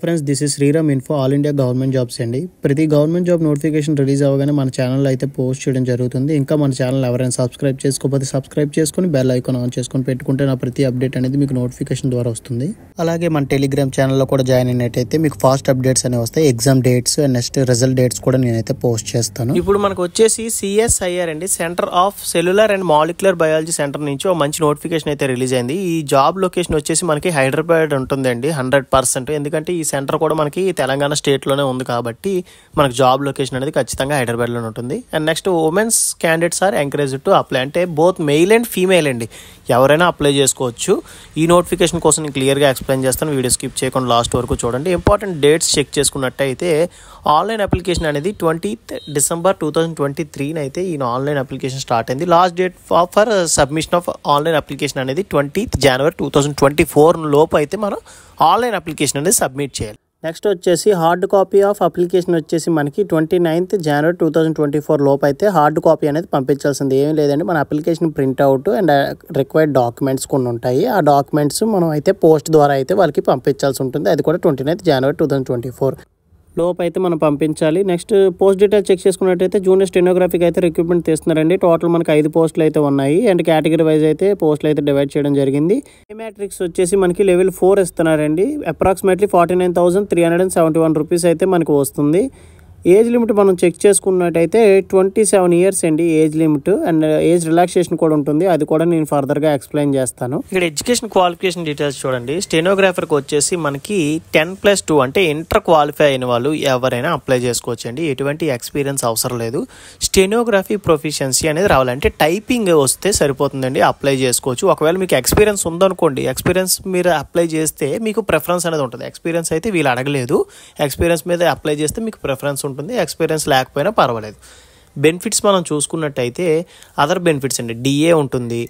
Friends this is Sriram info all India government jobs అండి. ప్రతి government job notification release అవ్వగానే మన ఛానల్లో అయితే పోస్ట్ చేయడం జరుగుతుంది. ఇంకా మన ఛానల్ ఎవరైనా సబ్స్క్రైబ్ చేసుకోకపోతే సబ్స్క్రైబ్ చేసుకుని బెల్ ఐకాన్ ఆన్ చేసుకొని పెట్టుకుంటే నా ప్రతి అప్డేట్ అనేది మీకు నోటిఫికేషన్ ద్వారా వస్తుంది. అలాగే మన టెలిగ్రామ్ ఛానల్లో కూడా జాయిన్ అయినట్టయితే మీకు ఫాస్ట్ అప్డేట్స్ అనేవి వస్తాయి. Exam dates and next result dates కూడా నేనైతే పోస్ట్ చేస్తాను. ఇప్పుడు మనకు వచ్చేసి CSIR అండి, centre of cellular and molecular biology centre నుంచి ఒక మంచి నోటిఫికేషన్ అయితే రిలీజ్ అయింది. ఈ జాబ్ లొకేషన్ వచ్చేసి మనకి హైదరాబాద్ ఉంటుందండి 100%. ఎందుకంటే ఈ సెంటర్ కూడా మనకి తెలంగాణ స్టేట్లోనే ఉంది కాబట్టి మనకు జాబ్ లొకేషన్ అనేది ఖచ్చితంగా హైదరాబాద్లోనే ఉంటుంది. And next women's candidates are encourage to apply, అంటే బోత్ మెయిల్ అండ్ ఫీమేల్ అండి, ఎవరైనా అప్లై చేసుకోవచ్చు. ఈ నోటిఫికేషన్ కోసం నేను క్లియర్గా ఎక్స్ప్లెయిన్ చేస్తాను, వీడియో స్కిప్ చేయకుండా లాస్ట్ వరకు చూడండి. ఇంపార్టెంట్ డేట్స్ చెక్ చేసుకున్నట్టయితే ఆన్లైన్ అప్లికేషన్ అనేది 20th December 2023 అయితే ఈ ఆన్లైన్ అప్లికేషన్ స్టార్ట్ అయింది. Last date for submission of online application అనేది 20th January 2024 లోపు అయితే మనం ఆన్లైన్ అప్లికేషన్ అనేది సబ్మిట్ చేయాలి. నెక్స్ట్ వచ్చేసి హార్డ్ కాపీ ఆఫ్ అప్లికేషన్ వచ్చేసి మనకి 29th January 2024 లోపు అయితే హార్డ్ కాపీ అనేది పంపించాల్సింది. ఏమీ లేదండి, మన application printout and required documents కొన్ని ఉంటాయి. ఆ డాక్యుమెంట్స్ మనం అయితే పోస్ట్ ద్వారా అయితే వాళ్ళకి పంపించాల్సి ఉంటుంది. అది కూడా 29th January 2024 లోపు అయితే మనం పంపించాలి. నెక్స్ట్ పోస్ట్ డీటెయిల్స్ చెక్ చేసుకున్నట్టయితే జూనియర్ స్టెనోగ్రఫీకి అయితే రిక్రూట్మెంట్ తీస్తున్నారండి. టోటల్ మనకి 5 పోస్టులు అయితే ఉన్నాయి అండ్ కేటగిరీ వైజ్ అయితే పోస్టులు అయితే డివైడ్ చేయడం జరిగింది. మ్యాట్రిక్స్ వచ్చేసి మనకి లెవెల్ 4 ఇస్తున్నారండి. అప్రాక్సిమేట్లీ 49,371 రూపీస్ అయితే మనకు వస్తుంది. ఏజ్ లిమిట్ మనం చెక్ చేసుకున్నట్టయితే 27 years అండి age limit, and age relaxation కూడా ఉంటుంది. అది కూడా నేను ఫర్దర్గా ఎక్స్ప్లెయిన్ చేస్తాను. ఇక్కడ ఎడ్యుకేషన్ క్వాలిఫికేషన్ డీటెయిల్స్ చూడండి. స్టెనోగ్రాఫర్కి వచ్చేసి మనకి 10+2 అంటే ఇంటర్ క్వాలిఫై అయిన వాళ్ళు ఎవరైనా అప్లై చేసుకోవచ్చు అండి. ఎటువంటి ఎక్స్పీరియన్స్ అవసరం లేదు. స్టెనోగ్రఫీ ప్రొఫిషియన్సీ అనేది రావాలి, అంటే టైపింగ్ వస్తే సరిపోతుందండి, అప్లై చేసుకోవచ్చు. ఒకవేళ మీకు ఎక్స్పీరియన్స్ ఉందనుకోండి, ఎక్స్పీరియన్స్ మీరు అప్లై చేస్తే మీకు ప్రిఫరెన్స్ అనేది ఉంటుంది. ఎక్స్పీరియన్స్ అయితే వీళ్ళు అడగలేదు, ఎక్స్పీరియన్స్ మీద అప్లై చేస్తే మీకు ప్రిఫరెన్స్ ఉంటుంది. ఎక్స్పీరియన్స్ లేకపోయినా పర్వాలేదు. బెనిఫిట్స్ మనం చూసుకున్నట్టయితే అదర్ బెనిఫిట్స్ అండి, DA ఉంటుంది,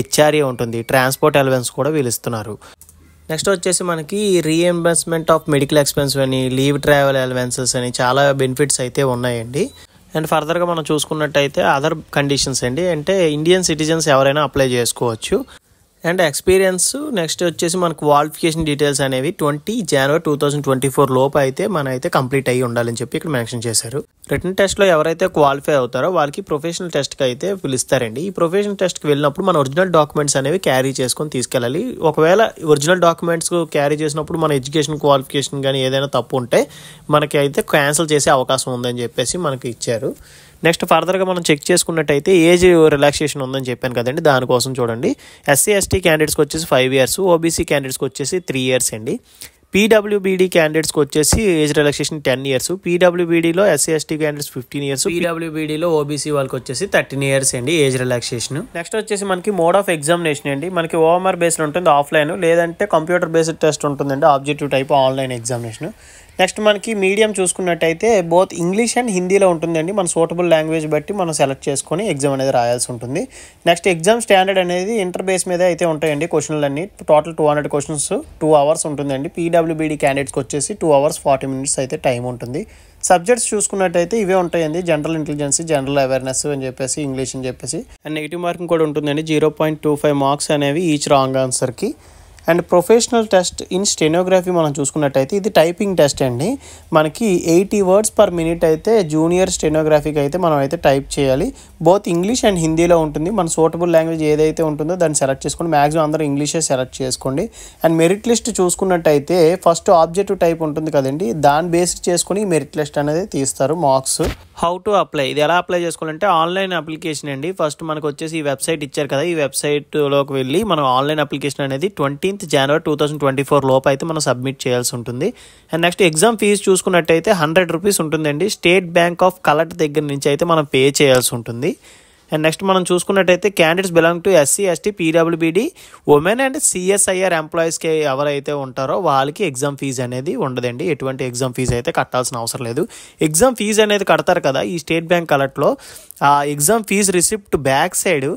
HRA ఉంటుంది, ట్రాన్స్పోర్ట్ అలవెన్స్ కూడా వీళ్ళు ఇస్తున్నారు. నెక్స్ట్ వచ్చేసి మనకి రీఎంబర్స్మెంట్ ఆఫ్ మెడికల్ ఎక్స్పెన్స్ అని, లీవ్ ట్రావెల్ అలవెన్సెస్ అని చాలా బెనిఫిట్స్ అయితే ఉన్నాయండి. అండ్ ఫర్దర్గా మనం చూసుకున్నట్టయితే అదర్ కండిషన్స్ అండి, అంటే ఇండియన్ సిటిజన్స్ ఎవరైనా అప్లై చేసుకోవచ్చు. అండ్ ఎక్స్పీరియన్స్ నెక్స్ట్ వచ్చేసి మనకు క్వాలిఫికేషన్ డీటెయిల్స్ అనేవి 20 January 2024 లోపు అయితే మన అయితే కంప్లీట్ అయ్యి ఉండాలని చెప్పి ఇక్కడ మెన్షన్ చేశారు. రిటన్ టెస్ట్లో ఎవరైతే క్వాలిఫై అవుతారో వాళ్ళకి ప్రొఫెషనల్ టెస్ట్కి అయితే పిలుస్తారండి. ఈ ప్రొఫెషనల్ టెస్ట్కి వెళ్ళినప్పుడు మన ఒరిజినల్ డాక్యుమెంట్స్ అనేవి క్యారీ చేసుకొని తీసుకెళ్ళాలి. ఒకవేళ ఒరిజినల్ డాక్యుమెంట్స్ క్యారీ చేసినప్పుడు మన ఎడ్యుకేషన్ క్వాలిఫికేషన్ కానీ ఏదైనా తప్పు ఉంటే మనకి అయితే క్యాన్సిల్ చేసే అవకాశం ఉందని చెప్పేసి మనకి ఇచ్చారు. నెక్స్ట్ ఫర్దర్గా మనం చెక్ చేసుకున్నట్టయితే ఏజ్ రిలాక్సేషన్ ఉందని చెప్పాను కదండి, దానికోసం చూడండి. SC/ST క్యాండిడేట్స్కి వచ్చేసి 5 years, OBC క్యాండిడేట్స్కి వచ్చేసి 3 years అండి. PWBD క్యాండిడేట్స్కి వచ్చేసి age relaxation 10 years, PWBDలో SC/ST candidates 15 years, PWBDలో OBC వాళ్ళకి వచ్చేసి 13 years అండి ఏజ్ రిలాక్సేషన్. నెక్స్ట్ వచ్చేసి మనకి మోడ్ ఆఫ్ ఎగ్జామినేషన్ అండి, మనకి OMR బేస్డ్ ఉంటుంది, ఆఫ్లైన్ లేదంటే కంప్యూటర్ బేస్డ్ టెస్ట్ ఉంటుందండి, objective type online examination. Next మనకి మీడియం చూసుకున్నట్టయితే బోత్ ఇంగ్లీష్ అండ్ హిందీలో ఉంటుందండి. మన సూటబుల్ లాంగ్వేజ్ బట్టి మనం సెలెక్ట్ చేసుకొని ఎగ్జామ్ అనేది రాయాల్సి ఉంటుంది. నెక్స్ట్ ఎగ్జామ్ స్టాండర్డ్ అనేది ఇంటర్ బేస్ మీద అయితే ఉంటాయండి క్వశ్చన్లు అన్ని. టోటల్ 200 questions 2 hours ఉంటుందండి. PWBD క్యాండిడేట్స్కి వచ్చేసి 2 hours 40 minutes అయితే టైం ఉంటుంది. సబ్జెక్ట్స్ చూసుకున్నట్టయితే ఇవే ఉంటాయండి, జనరల్ ఇంటెలిజెన్స్, జనరల్ అవేర్నెస్ అని చెప్పేసి, ఇంగ్లీష్ అని చెప్పేసి. అండ్ నెగిటివ్ మార్కింగ్ కూడా ఉంటుందండి, 0.25 marks అనేవి ఈచ్ రాంగ్ ఆన్సర్కి. And professional test in stenography మనం చూసుకున్నట్టయితే ఇది టైపింగ్ టెస్ట్ అండి. మనకి 80 words per minute అయితే జూనియర్ స్టెనోగ్రఫీకి అయితే మనం అయితే టైప్ చేయాలి. బోత్ ఇంగ్లీష్ అండ్ హిందీలో ఉంటుంది. మన సూటబుల్ లాంగ్వేజ్ ఏదైతే ఉంటుందో దాన్ని సెలెక్ట్ చేసుకోండి. మ్యాక్సిమం అందరూ ఇంగ్లీషే సెలెక్ట్ చేసుకోండి. అండ్ మెరిట్ లిస్ట్ చూసుకున్నట్టయితే ఫస్ట్ ఆబ్జెక్టివ్ టైప్ ఉంటుంది కదండి, దాన్ని బేస్ చేసుకుని మెరిట్ లిస్ట్ అనేది తీస్తారు మార్క్స్. హౌ టు అప్లై, ఇది ఎలా అప్లై చేసుకోవాలంటే ఆన్లైన్ అప్లికేషన్ అండి. ఫస్ట్ మనకు వచ్చేసి ఈ వెబ్సైట్ ఇచ్చారు కదా, ఈ వెబ్సైట్లోకి వెళ్ళి మనం ఆన్లైన్ అప్లికేషన్ అనేది 20th January 2024 లోపు అయితే మనం సబ్మిట్ చేయాల్సి ఉంటుంది. అండ్ నెక్స్ట్ ఎగ్జామ్ ఫీజు చూసుకున్నట్టయితే 100 rupees ఉంటుందండి. స్టేట్ బ్యాంక్ ఆఫ్ కలెక్ట్ దగ్గర నుంచి అయితే మనం పే చేయాల్సి ఉంటుంది. అండ్ నెక్స్ట్ మనం చూసుకున్నట్టయితే candidates belong to SC/ST, PWBD, women and CSIR ఎంప్లాయీస్కి ఎవరైతే ఉంటారో వాళ్ళకి ఎగ్జామ్ ఫీజు అనేది ఉండదండి. ఎటువంటి ఎగ్జామ్ ఫీజు అయితే కట్టాల్సిన అవసరం లేదు. ఎగ్జామ్ ఫీజు అనేది కడతారు కదా ఈ స్టేట్ బ్యాంక్ కలెక్ట్లో, ఆ exam fee receipt back side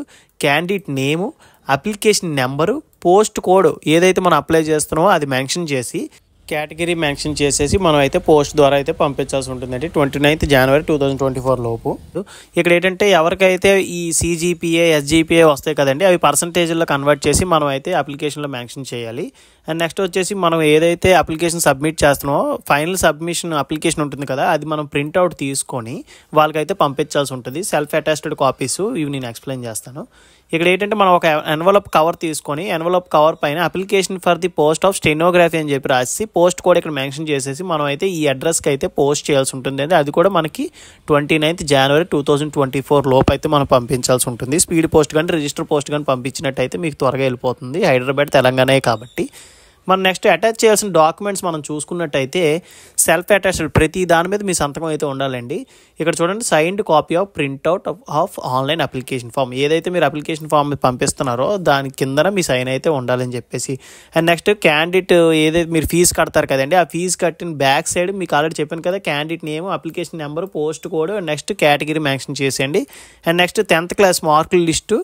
candidate name, application number, post code ఏదైతే మనం అప్లై చేస్తున్నామో అది మెన్షన్ చేసి కేటగిరీ మెన్షన్ చేసేసి మనం అయితే పోస్ట్ ద్వారా అయితే పంపించాల్సి ఉంటుందండి 29th January 2024 లోపు. ఇక్కడ ఏంటంటే ఎవరికైతే ఈ CGPA SGPA వస్తాయి కదండి, అవి పర్సంటేజ్లో కన్వర్ట్ చేసి మనం అయితే అప్లికేషన్లో మెన్షన్ చేయాలి. అండ్ నెక్స్ట్ వచ్చేసి మనం ఏదైతే అప్లికేషన్ సబ్మిట్ చేస్తున్నామో ఫైనల్ సబ్మిషన్ అప్లికేషన్ ఉంటుంది కదా, అది మనం ప్రింట్అవుట్ తీసుకొని వాళ్ళకైతే పంపించాల్సి ఉంటుంది. సెల్ఫ్ అటాచ్డ్ కాపీస్ ఇవి నేను ఎక్స్ప్లెయిన్ చేస్తాను. ఇక్కడ ఏంటంటే మనం ఒక ఎన్వలప్ కవర్ తీసుకొని ఎన్వలప్ కవర్ పైన application for the post of stenography అని చెప్పి రాసి పోస్ట్ కూడా ఇక్కడ మెన్షన్ చేసేసి మనం అయితే ఈ అడ్రస్కి అయితే పోస్ట్ చేయాల్సి ఉంటుంది. అది కూడా మనకి 29th January 2024 లోపు అయితే మనం పంపించాల్సి ఉంటుంది. స్పీడ్ పోస్ట్ కానీ రిజిస్టర్ పోస్ట్ కానీ పంపించినట్టయితే మీకు త్వరగా వెళ్ళిపోతుంది. హైదరాబాద్ తెలంగాణ కాబట్టి. మనం నెక్స్ట్ అటాచ్ చేయాల్సిన డాక్యుమెంట్స్ మనం చూసుకున్నట్టయితే సెల్ఫ్ అటాచ్డ్ ప్రతి దాని మీద మీ సంతకం అయితే ఉండాలండి. ఇక్కడ చూడండి, signed copy of printout of online application form. ఏదైతే మీరు అప్లికేషన్ ఫామ్ పంపిస్తున్నారో దాని కింద మీ సైన్ అయితే ఉండాలని చెప్పేసి. అండ్ నెక్స్ట్ క్యాండిడేట్ ఏదైతే మీరు ఫీజు కడతారు కదండి, ఆ ఫీజు కట్టిన బ్యాక్ సైడ్ మీకు ఆల్రెడీ చెప్పాను కదా, candidate name, application number, post code, next category mention చేసేయండి. అండ్ నెక్స్ట్ 10th class మార్కుల లిస్టు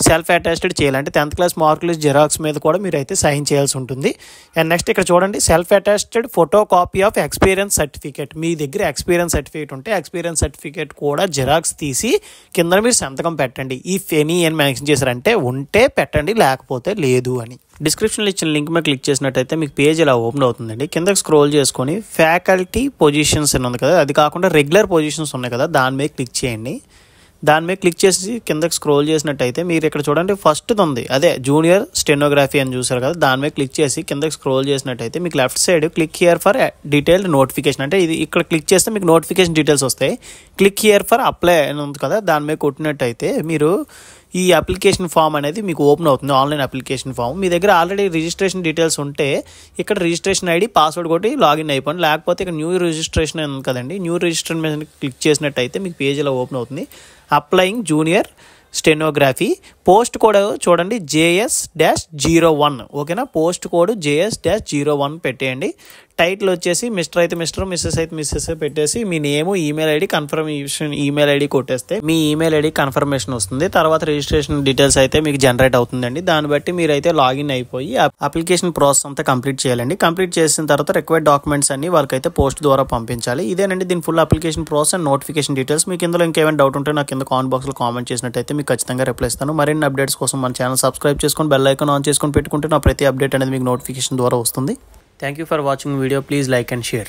సెల్ఫ్ అటాచ్డ్ చేయాలి. అంటే 10th class మార్కుల లిస్ట్ జిరాక్స్ మీద కూడా మీరు అయితే సైన్ చేయాల్సి ఉంటుంది. అండ్ నెక్స్ట్ ఇక్కడ చూడండి, self attached photo copy of experience certificate. మీ దగ్గర ఎక్స్పీరియన్స్ సర్టిఫికేట్ ఉంటే ఎక్స్పీరియన్స్ సర్టిఫికేట్ కూడా జిరాక్స్ తీసి కింద మీరు సంతకం పెట్టండి. ఇఫ్ ఎనీ అని మెన్షన్ చేశారంటే ఉంటే పెట్టండి, లేకపోతే లేదు అని. డిస్క్రిప్షన్లో ఇచ్చిన లింక్ మీద క్లిక్ చేసినట్టయితే మీకు పేజ్ ఇలా ఓపెన్ అవుతుందండి. కిందకి స్క్రోల్ చేసుకొని ఫ్యాకల్టీ పొజిషన్స్ అని ఉంది కదా, అది కాకుండా రెగ్యులర్ పొజిషన్స్ ఉన్నాయి కదా, దాని మీద క్లిక్ చేయండి. దాని మీద క్లిక్ చేసి కిందకి స్క్రోల్ చేసినట్టయితే మీరు ఇక్కడ చూడండి, ఫస్ట్ ఉంది అదే జూనియర్ స్టెనోగ్రఫీ అని చూసారు కదా, దాని మీద క్లిక్ చేసి కిందకి స్క్రోల్ చేసినట్టయితే మీకు left side click here for detailed notification, అంటే ఇది ఇక్కడ క్లిక్ చేస్తే మీకు నోటిఫికేషన్ డీటెయిల్స్ వస్తాయి. క్లిక్ హియర్ ఫర్ అప్లై అని ఉంది కదా, దాని మీద కొట్టినట్టయితే మీరు ఈ అప్లికేషన్ ఫామ్ అనేది మీకు ఓపెన్ అవుతుంది. Online application form. మీ దగ్గర ఆల్రెడీ రిజిస్ట్రేషన్ డీటెయిల్స్ ఉంటే ఇక్కడ రిజిస్ట్రేషన్ ఐడి, పాస్వర్డ్ కొట్టి లాగిన్ అయిపోండి. లేకపోతే ఇక్కడ న్యూ రిజిస్ట్రేషన్ ఉంది కదండి, న్యూ రిజిస్ట్రేషన్ మీద క్లిక్ చేసినట్టయితే మీకు పేజ్ ఇలా ఓపెన్ అవుతుంది. Applying junior stenography. Post code చూడండి JS-01. ఓకేనా, పోస్ట్ కోడ్ JS-01 పెట్టేయండి. టైటిల్ వచ్చేసి మిస్టర్ అయితే మిస్టర్, మిస్సెస్ అయితే మిస్సెస్ పెట్టేసి మీ name, email ID, confirmation email ID కొట్టేస్తే మీ ఈమెయిల్ ఐడి కన్ఫర్మేషన్ వస్తుంది. తర్వాత రిజిస్ట్రేషన్ డీటెయిల్స్ అయితే మీకు జనరేట్ అవుతుందండి. దాన్ని బట్టి మీరు అయితే లాగిన్ అయిపోయి అప్లికేషన్ ప్రాసెస్ అంతా కంప్లీట్ చేయాలండి. కంప్లీట్ చేసిన తర్వాత రిక్వైర్డ్ డాక్యుమెంట్స్ అన్ని వాళ్ళకైతే పోస్ట్ ద్వారా పంపించాలి. ఇదేనండి దీని full application process and notification details. మీకు ఇందులో ఇంకేమైనా డౌట్ ఉంటే నాకు కింద కామెంట్ బాక్స్లో కామెంట్ చేసినట్టయితే మీకు ఖచ్చితంగా రిప్లై ఇస్తాను. మరిన్ని అప్డేట్స్ కోసం మన ఛానల్ సబ్స్క్రైబ్ చేసుకొని బెల్ ఐకాన్ ఆన్ చేసుకొని పెట్టుకుంటే నా ప్రతి అప్డేట్ అనేది మీకు నోటిఫికేషన్ ద్వారా వస్తుంది. Thank you for watching the video. Please like and share.